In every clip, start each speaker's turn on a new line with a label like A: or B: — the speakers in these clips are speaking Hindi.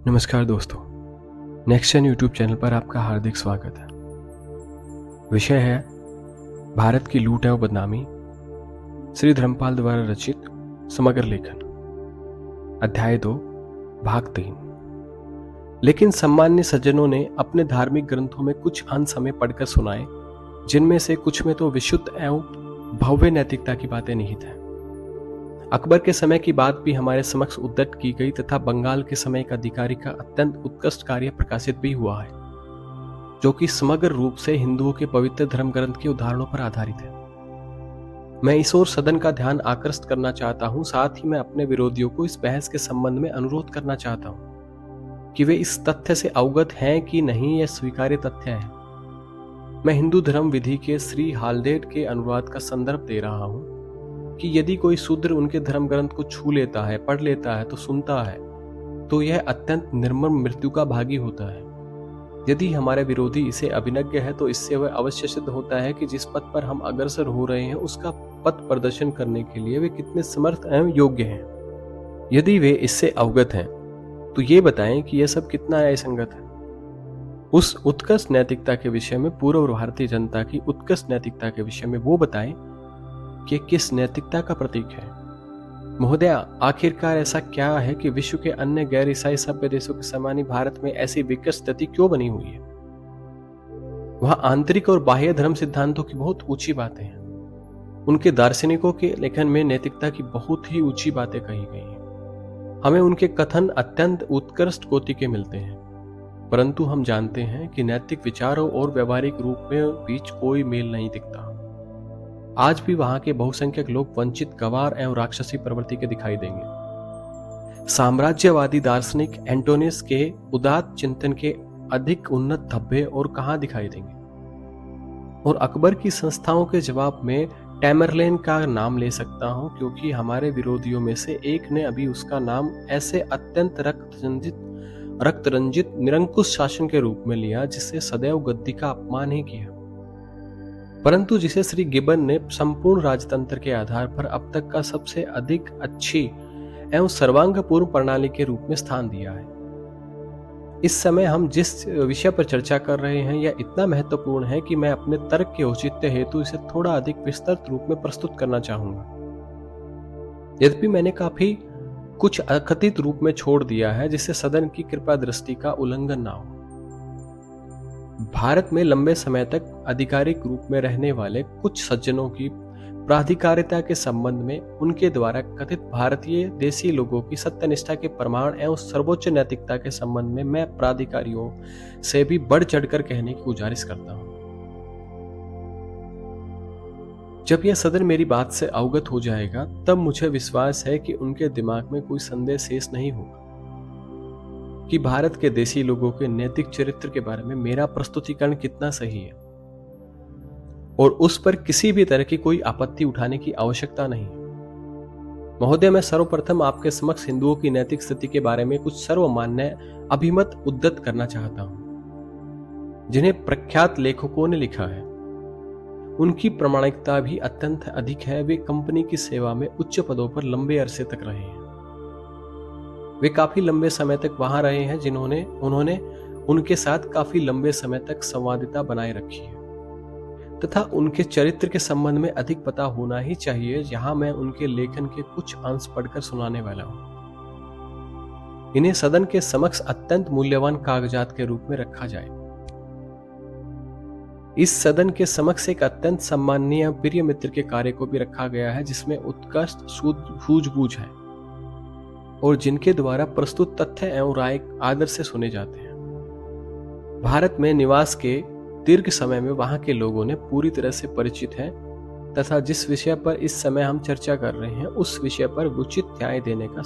A: नमस्कार दोस्तों, नेक्स्ट जेन यूट्यूब चैनल पर आपका हार्दिक स्वागत है। विषय है भारत की लूट एवं बदनामी, श्री धर्मपाल द्वारा रचित समग्र लेखन, अध्याय 2, भाग 3। लेकिन सम्मान्य सज्जनों ने अपने धार्मिक ग्रंथों में कुछ अंश हमें पढ़कर सुनाए, जिनमें से कुछ में तो विशुद्ध एवं भव्य नैतिकता की बातें निहित हैं। अकबर के समय की बात भी हमारे समक्ष उद्धृत की गई तथा बंगाल के समय एक अधिकारी का अत्यंत उत्कृष्ट कार्य प्रकाशित भी हुआ है, जो कि समग्र रूप से हिंदुओं के पवित्र धर्म ग्रंथ के उदाहरणों पर आधारित है। मैं इस ओर सदन का ध्यान आकर्षित करना चाहता हूं, साथ ही मैं अपने विरोधियों को इस बहस के संबंध में अनुरोध करना चाहता हूं कि वे इस तथ्य से अवगत हैं कि नहीं, यह स्वीकार्य तथ्य है। मैं हिंदू धर्म विधि के श्री हाल्डेट के अनुवाद का संदर्भ दे रहा हूं कि यदि कोई शूद्र उनके धर्म ग्रंथ को छू लेता है, पढ़ लेता है, तो सुनता है, तो यह अत्यंत निर्मम मृत्यु का भागी होता है। यदि हमारे विरोधी इसे अभिज्ञ है, तो इससे वह अवश्य सिद्ध होता है कि जिस पथ पर हम अग्रसर हो रहे हैं, उसका पथ प्रदर्शन करने के लिए वे कितने समर्थ एवं योग्य हैं। यदि वे इससे अवगत हैं, तो ये बताएं कि यह सब कितना न्यायसंगत है। उस उत्कृष्ट नैतिकता के विषय में, पूर्व भारतीय जनता की उत्कृष्ट नैतिकता के विषय में वो बताएं कि किस नैतिकता का प्रतीक है। महोदया, आखिरकार ऐसा क्या है कि विश्व के अन्य गैर ईसाई सभ्य देशों के समान ही भारत में ऐसी विकट स्थिति क्यों बनी हुई है? वहां आंतरिक और बाह्य धर्म सिद्धांतों की बहुत ऊंची बातें हैं। उनके दार्शनिकों के लेखन में नैतिकता की बहुत ही ऊंची बातें कही गई हैं। हमें उनके कथन अत्यंत उत्कृष्ट कोटि के मिलते हैं, परंतु हम जानते हैं कि नैतिक विचारों और व्यवहारिक रूप में बीच कोई मेल नहीं दिखता। आज भी वहां के बहुसंख्यक लोग वंचित, गंवार एवं राक्षसी प्रवृत्ति के दिखाई देंगे। साम्राज्यवादी दार्शनिक एंटोनियस के उदात्त चिंतन के अधिक उन्नत धब्बे और कहां दिखाई देंगे। और अकबर की संस्थाओं के जवाब में टैमरलेन का नाम ले सकता हूं, क्योंकि हमारे विरोधियों में से एक ने अभी उसका नाम ऐसे अत्यंत रक्तरंजित निरंकुश शासन के रूप में लिया, जिससे सदैव गद्दी का अपमान ही किया, परंतु जिसे श्री गिबन ने संपूर्ण राजतंत्र के आधार पर अब तक का सबसे अधिक अच्छी एवं सर्वांगपूर्ण प्रणाली के रूप में स्थान दिया है। इस समय हम जिस विषय पर चर्चा कर रहे हैं, यह इतना महत्वपूर्ण है कि मैं अपने तर्क के औचित्य हेतु इसे थोड़ा अधिक विस्तृत रूप में प्रस्तुत करना चाहूंगा। यद्यपि मैंने काफी कुछ अकथित रूप में छोड़ दिया है, जिससे सदन की कृपा दृष्टि का उल्लंघन ना हो। भारत में लंबे समय तक आधिकारिक रूप में रहने वाले कुछ सज्जनों की प्राधिकारिता के संबंध में उनके द्वारा कथित भारतीय देसी लोगों की सत्यनिष्ठा के प्रमाण एवं सर्वोच्च नैतिकता के संबंध में मैं प्राधिकारियों से भी बढ़ चढ़कर कहने की गुजारिश करता हूं। जब यह सदन मेरी बात से अवगत हो जाएगा, तब मुझे विश्वास है कि उनके दिमाग में कोई संदेह शेष नहीं होगा कि भारत के देसी लोगों के नैतिक चरित्र के बारे में मेरा प्रस्तुतिकरण कितना सही है, और उस पर किसी भी तरह की कोई आपत्ति उठाने की आवश्यकता नहीं है। महोदय, मैं सर्वप्रथम आपके समक्ष हिंदुओं की नैतिक स्थिति के बारे में कुछ सर्वमान्य अभिमत उद्धृत करना चाहता हूं, जिन्हें प्रख्यात लेखकों ने लिखा है। उनकी प्रामाणिकता भी अत्यंत अधिक है। वे कंपनी की सेवा में उच्च पदों पर लंबे अरसे तक रहे हैं। वे काफी लंबे समय तक वहां रहे हैं, उन्होंने उनके साथ काफी लंबे समय तक संवादिता बनाए रखी है, तथा उनके चरित्र के संबंध में अधिक पता होना ही चाहिए। यहां मैं उनके लेखन के कुछ अंश पढ़कर सुनाने वाला हूं। इन्हें सदन के समक्ष अत्यंत मूल्यवान कागजात के रूप में रखा जाए। इस सदन के समक्ष एक अत्यंत सम्माननीय प्रिय मित्र के कार्य को भी रखा गया है, जिसमें उत्कृष्ट सूझबूझ है और जिनके द्वारा प्रस्तुत तथ्य एवं राय आदर से सुने जाते हैं। भारत में निवास के दीर्घ समय में वहां के लोगों ने पूरी तरह से परिचित हैं, तथा जिस विषय पर इस समय हम चर्चा कर रहे हैं, उस विषय पर उचित न्याय देने का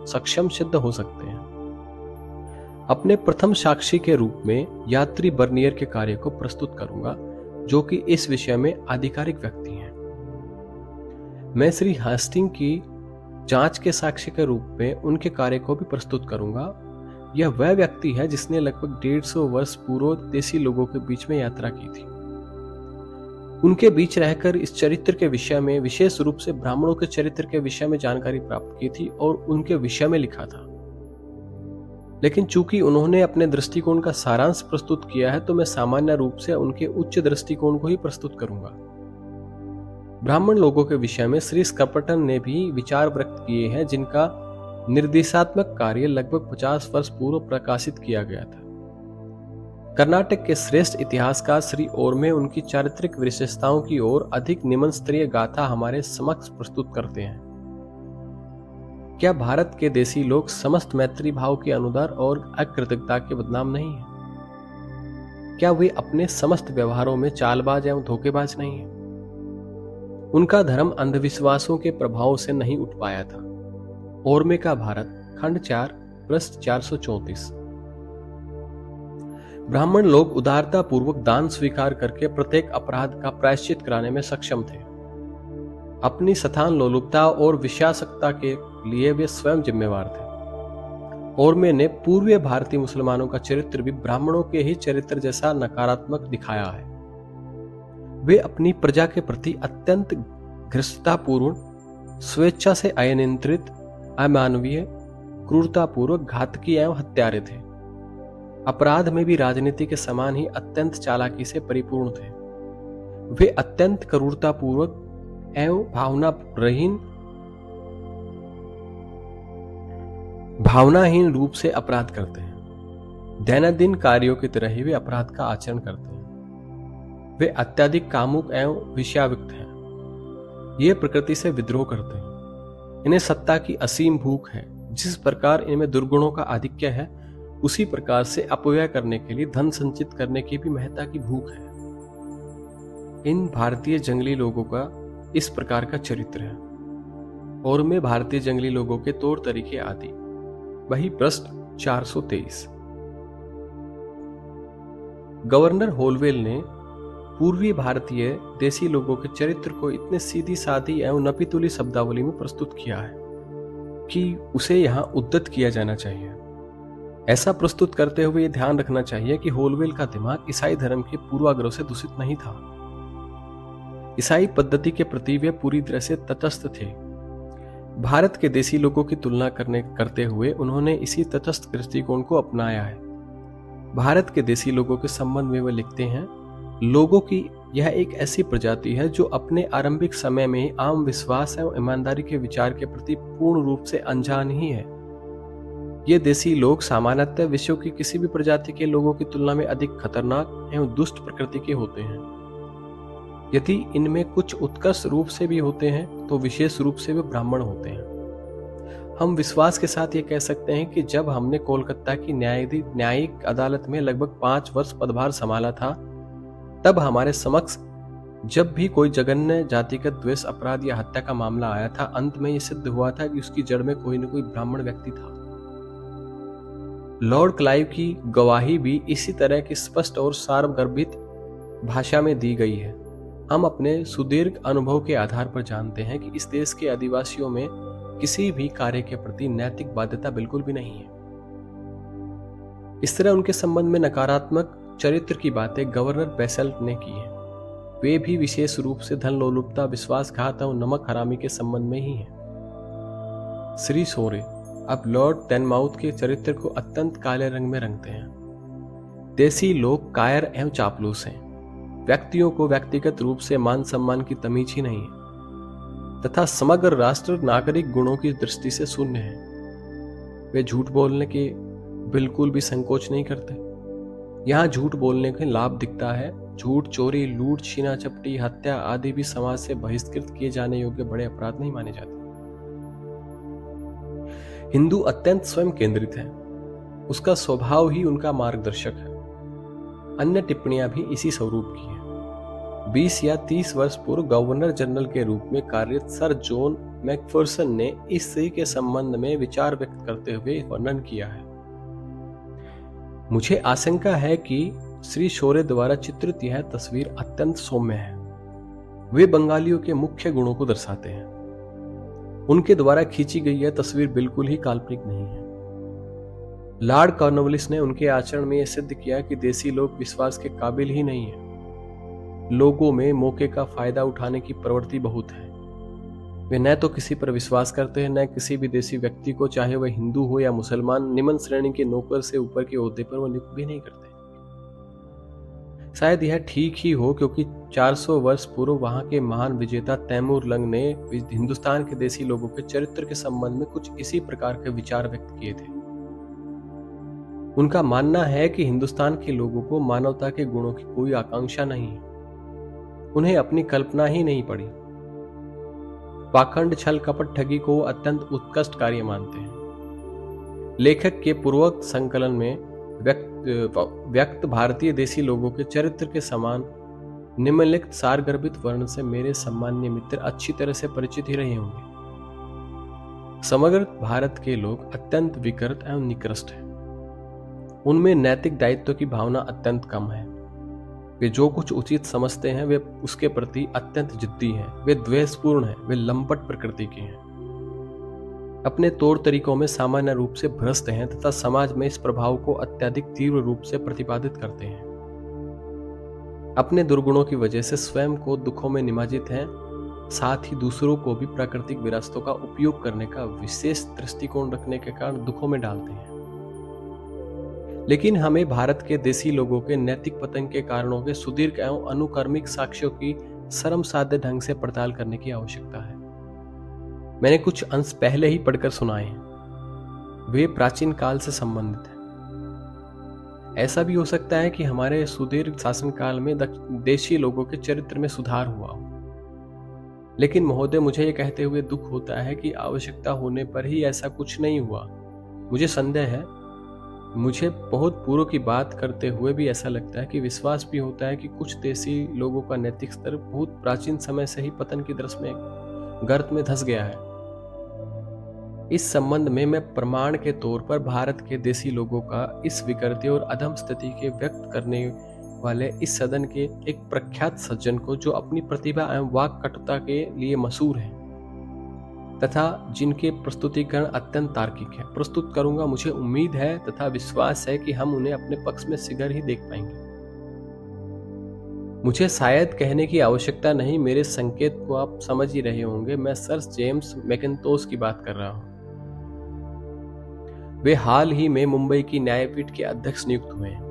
A: सक्षम सिद्ध हो सकते हैं। अपने प्रथम साक्षी के रूप में यात्री बर्नियर के कार्य को प्रस्तुत करूंगा, जो कि इस विषय में आधिकारिक व्यक्ति हैं। मैं श्री हास्टिंग की जांच के साक्ष्य के रूप में उनके कार्य को भी प्रस्तुत करूंगा। यह वह व्यक्ति है जिसने लगभग 150 वर्ष पूर्व देसी लोगों के बीच में यात्रा की थी। उनके बीच रहकर इस चरित्र के विषय में, विशेष रूप से ब्राह्मणों के चरित्र के विषय में जानकारी प्राप्त की थी और उनके विषय में लिखा था। लेकिन चूंकि उन्होंने अपने दृष्टिकोण का सारांश प्रस्तुत किया है तो मैं सामान्य रूप से उनके उच्च दृष्टिकोण को ही प्रस्तुत करूंगा। ब्राह्मण लोगों के विषय में श्री स्कपटन ने भी विचार व्यक्त किए हैं जिनका निर्देशात्मक कार्य लगभग 50 वर्ष पूर्व प्रकाशित किया गया था। कर्नाटक के श्रेष्ठ इतिहासकार श्री ओरमे उनकी चारित्रिक विशेषताओं की ओर अधिक निम्न स्तरीय गाथा हमारे समक्ष प्रस्तुत करते हैं। क्या भारत के देसी लोग समस्त मैत्री भाव के अनुदार और अकृतज्ञता के बदनाम नहीं हैं? क्या वे अपने समस्त व्यवहारों में चालबाज एवं धोखेबाज नहीं हैं? उनका धर्म अंधविश्वासों के प्रभाव से नहीं उठ पाया था। ओरमे का भारत, खंड 4, पृष्ठ 434। ब्राह्मण लोग उदारता पूर्वक दान स्वीकार करके प्रत्येक अपराध का प्रायश्चित कराने में सक्षम थे। अपनी सथान लोलुपता और विषयासक्ता के लिए वे स्वयं जिम्मेवार थे। ओरमे ने पूर्वीय भारतीय मुसलमानों का चरित्र भी ब्राह्मणों के ही चरित्र जैसा नकारात्मक दिखाया है। वे अपनी प्रजा के प्रति अत्यंत घृष्टतापूर्ण, स्वेच्छा से अनियंत्रित, अमानवीय, क्रूरतापूर्वक घातकी एवं हत्यारे थे। अपराध में भी राजनीति के समान ही अत्यंत चालाकी से परिपूर्ण थे। वे अत्यंत क्रूरतापूर्वक एवं भावनाहीन रूप से अपराध करते हैं। दैनंदिन कार्यों की तरह ही वे अपराध का आचरण करते हैं। वे अत्यधिक कामुक एवं विषयाविक्त हैं। ये प्रकृति से विद्रोह करते हैं। इन्हें सत्ता की असीम भूख है। जिस प्रकार इनमें दुर्गुणों का आधिक्य है, उसी प्रकार से अपव्यय करने के लिए धन संचित करने की भी महत्ता की भूख है। इन भारतीय जंगली लोगों का इस प्रकार का चरित्र है। और में भारतीय जंगली लोगों के तौर तरीके आदि, वही पृष्ठ 423। गवर्नर होलवेल ने पूर्वी भारतीय देसी लोगों के चरित्र को इतने सीधी सादी एवं नपीतुली शब्दावली में प्रस्तुत किया है कि उसे यहां उद्धत किया जाना चाहिए। ऐसा प्रस्तुत करते हुए यह ध्यान रखना चाहिए कि होलवेल का दिमाग ईसाई धर्म के पूर्वाग्रह से दूषित नहीं था। ईसाई पद्धति के प्रति वे पूरी तरह से तटस्थ थे। भारत के देसी लोगों की तुलना करते हुए उन्होंने इसी तटस्थ दृष्टिकोण को अपनाया है। भारत के देसी लोगों के संबंध में वे लिखते हैं, लोगों की यह एक ऐसी प्रजाति है जो अपने आरंभिक समय में ही आम विश्वास एवं ईमानदारी के विचार के प्रति पूर्ण रूप से अनजान ही है। ये देसी लोग सामान्यतः विश्व की किसी भी प्रजाति के लोगों की तुलना में अधिक खतरनाक एवं दुष्ट प्रकृति के होते हैं। यदि इनमें कुछ उत्कर्ष रूप से भी होते हैं तो विशेष रूप से वे ब्राह्मण होते हैं। हम विश्वास के साथ ये कह सकते हैं कि जब हमने कोलकाता की न्यायिक अदालत में लगभग 5 वर्ष पदभार संभाला था, तब हमारे समक्ष जब भी कोई जघन्य जातिगत द्वेष, अपराध या हत्या का मामला आया था, अंत में यह सिद्ध हुआ था कि उसकी जड़ में कोई न कोई ब्राह्मण व्यक्ति था। लॉर्ड क्लाइव की गवाही भी इसी तरह की स्पष्ट और सार्वगर्भित भाषा में दी गई है। हम अपने सुदीर्घ अनुभव के आधार पर जानते हैं कि इस देश के आदिवासियों में किसी भी कार्य के प्रति नैतिक बाध्यता बिल्कुल भी नहीं है। इस तरह उनके संबंध में नकारात्मक चरित्र की बातें गवर्नर बेसेल्ट ने की है। वे भी विशेष रूप से धन लोलुपता, विश्वासघात और नमक हरामी के संबंध में ही हैं। श्री शोरे अब लॉर्ड टेनमाउथ के चरित्र को अत्यंत काले रंग में रंगते हैं। देसी लोग कायर एवं चापलूस हैं। व्यक्तियों को व्यक्तिगत रूप से मान सम्मान की तमीज ही नहीं है तथा समग्र राष्ट्र नागरिक गुणों की दृष्टि से शून्य है। वे झूठ बोलने के बिल्कुल भी संकोच नहीं करते। यहाँ झूठ बोलने के लाभ दिखता है। झूठ, चोरी, लूट, छीना चपटी, हत्या आदि भी समाज से बहिष्कृत किए जाने योग्य बड़े अपराध नहीं माने जाते। हिंदू अत्यंत स्वयं केंद्रित है। उसका स्वभाव ही उनका मार्गदर्शक है। अन्य टिप्पणियां भी इसी स्वरूप की हैं। 20 या 30 वर्ष पूर्व गवर्नर जनरल के रूप में कार्यरत सर जॉन मैकफर्सन ने इस स्त्री के संबंध में विचार व्यक्त करते हुए वर्णन किया है। मुझे आशंका है कि श्री शोरे द्वारा चित्रित यह तस्वीर अत्यंत सौम्य है। वे बंगालियों के मुख्य गुणों को दर्शाते हैं। उनके द्वारा खींची गई यह तस्वीर बिल्कुल ही काल्पनिक नहीं है। लॉर्ड कॉर्नवालिस ने उनके आचरण में यह सिद्ध किया कि देसी लोग विश्वास के काबिल ही नहीं है। लोगों में मौके का फायदा उठाने की प्रवृत्ति बहुत है। वे न तो किसी पर विश्वास करते हैं, न किसी विदेशी व्यक्ति को, चाहे वह हिंदू हो या मुसलमान। निम्न श्रेणी के नौकर से ऊपर के ओहदे पर वो नियुक्त भी नहीं करते। शायद यह ठीक ही हो, क्योंकि 400 वर्ष पूर्व वहां के महान विजेता तैमूर लंग ने हिंदुस्तान के देसी लोगों के चरित्र के संबंध में कुछ इसी प्रकार के विचार व्यक्त किए थे। उनका मानना है कि हिंदुस्तान के लोगों को मानवता के गुणों की कोई आकांक्षा नहीं है, उन्हें अपनी कल्पना ही नहीं पड़ी। पाखंड, छल, कपट, ठगी को अत्यंत उत्कृष्ट कार्य मानते हैं। लेखक के पूर्वोक्त संकलन में व्यक्त भारतीय देसी लोगों के चरित्र के समान निम्नलिखित सारगर्भित वर्ण से मेरे सम्मान्य मित्र अच्छी तरह से परिचित ही रहे होंगे। समग्र भारत के लोग अत्यंत विकृत एवं निकृष्ट हैं। उनमें नैतिक दायित्व की भावना अत्यंत कम है। वे जो कुछ उचित समझते हैं वे उसके प्रति अत्यंत जिद्दी हैं। वे द्वेषपूर्ण हैं। वे लंपट प्रकृति के हैं। अपने तौर तरीकों में सामान्य रूप से भ्रष्ट हैं तथा समाज में इस प्रभाव को अत्यधिक तीव्र रूप से प्रतिपादित करते हैं। अपने दुर्गुणों की वजह से स्वयं को दुखों में निमज्जित हैं, साथ ही दूसरों को भी प्राकृतिक विरासतों का उपयोग करने का विशेष दृष्टिकोण रखने के कारण दुखों में डालते हैं। लेकिन हमें भारत के देसी लोगों के नैतिक पतन के कारणों के सुदीर्घ एवं अनुक्रमिक साक्ष्यों की शर्मसाध्य ढंग से पड़ताल करने की आवश्यकता है। मैंने कुछ अंश पहले ही पढ़कर सुनाए हैं। वे प्राचीन काल से संबंधित हैं। ऐसा भी हो सकता है कि हमारे सुदीर्घ शासनकाल में देशी लोगों के चरित्र में सुधार हुआ हो। लेकिन महोदय, मुझे ये कहते हुए दुख होता है कि आवश्यकता होने पर ही ऐसा कुछ नहीं हुआ। मुझे संदेह है। मुझे बहुत पूर्व की बात करते हुए भी ऐसा लगता है कि विश्वास भी होता है कि कुछ देसी लोगों का नैतिक स्तर बहुत प्राचीन समय से ही पतन की दृष्टि में गर्त में धंस गया है। इस संबंध में मैं प्रमाण के तौर पर भारत के देसी लोगों का इस विकृति और अधम स्थिति के व्यक्त करने वाले इस सदन के एक प्रख्यात सज्जन को, जो अपनी प्रतिभा एवं वाक कटुता के लिए मशहूर है तथा जिनके प्रस्तुतिकरण अत्यंत तार्किक है, प्रस्तुत करूंगा। मुझे उम्मीद है तथा विश्वास है कि हम उन्हें अपने पक्ष में शीघ्र ही देख पाएंगे। मुझे शायद कहने की आवश्यकता नहीं, मेरे संकेत को आप समझ ही रहे होंगे। मैं सर जेम्स मैकिन्टोश की बात कर रहा हूं। वे हाल ही में मुंबई की न्यायपीठ के अध्यक्ष नियुक्त हुए हैं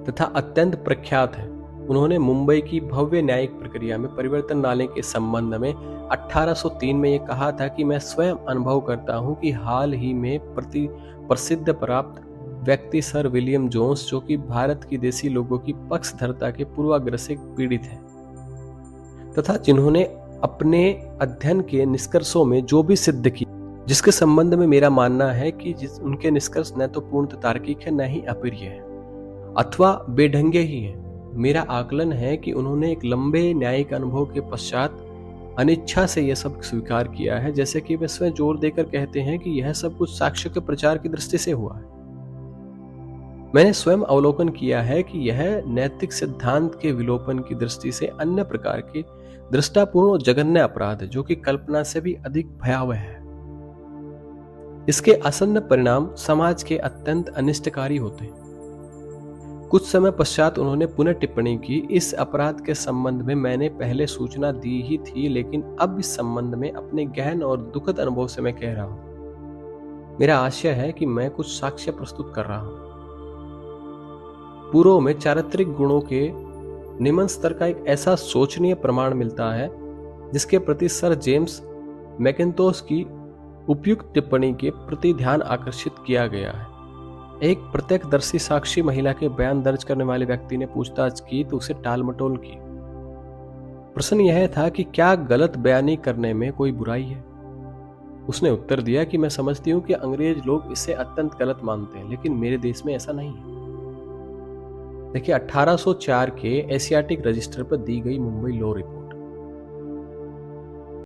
A: तथा अत्यंत प्रख्यात हैं। उन्होंने मुंबई की भव्य न्यायिक प्रक्रिया में परिवर्तन लाने के संबंध में 1803 में यह कहा था कि मैं स्वयं अनुभव करता हूं कि हाल ही में प्रसिद्ध प्राप्त व्यक्ति सर विलियम जोन्स, जो कि भारत की देसी लोगों की पक्षधरता के पूर्वाग्रह से पीड़ित हैं तथा जिन्होंने अपने अध्ययन के निष्कर्षों में जो भी सिद्ध किया, जिसके संबंध में मेरा मानना है कि उनके निष्कर्ष न तो पूर्ण तार्किक है, न ही अप्रिय है अथवा बेढंगे ही है। मेरा आकलन है कि उन्होंने एक लंबे न्यायिक अनुभव के पश्चात अनिच्छा से यह सब स्वीकार किया है, जैसे कि वे स्वयं जोर देकर कहते हैं कि यह सब कुछ साक्ष्य के प्रचार की दृष्टि से हुआ है। मैंने स्वयं अवलोकन किया है कि यह नैतिक सिद्धांत के विलोपन की दृष्टि से अन्य प्रकार के दृष्टापूर्ण और जघन्य अपराध है, जो कि कल्पना से भी अधिक भयावह है। इसके आसन्न परिणाम समाज के अत्यंत अनिष्टकारी होते हैं। कुछ समय पश्चात उन्होंने पुनः टिप्पणी की, इस अपराध के संबंध में मैंने पहले सूचना दी ही थी, लेकिन अब इस संबंध में अपने गहन और दुखद अनुभव से मैं कह रहा हूं। मेरा आशय है कि मैं कुछ साक्ष्य प्रस्तुत कर रहा हूं। पूर्व में चारित्रिक गुणों के निम्न स्तर का एक ऐसा शोचनीय प्रमाण मिलता है, जिसके प्रति सर जेम्स मैकिन्टोश की उपयुक्त टिप्पणी के प्रति ध्यान आकर्षित किया गया है। एक प्रत्यक्षदर्शी साक्षी महिला के बयान दर्ज करने वाले व्यक्ति ने पूछताछ की तो उसे टालमटोल की। प्रश्न यह था कि क्या गलत बयानी करने में कोई बुराई है। उसने उत्तर दिया कि मैं समझती हूं कि अंग्रेज लोग इसे अत्यंत गलत मानते हैं, लेकिन मेरे देश में ऐसा नहीं है। देखिए 1804 के एशियाटिक रजिस्टर पर दी गई मुंबई लॉ रिपोर्ट।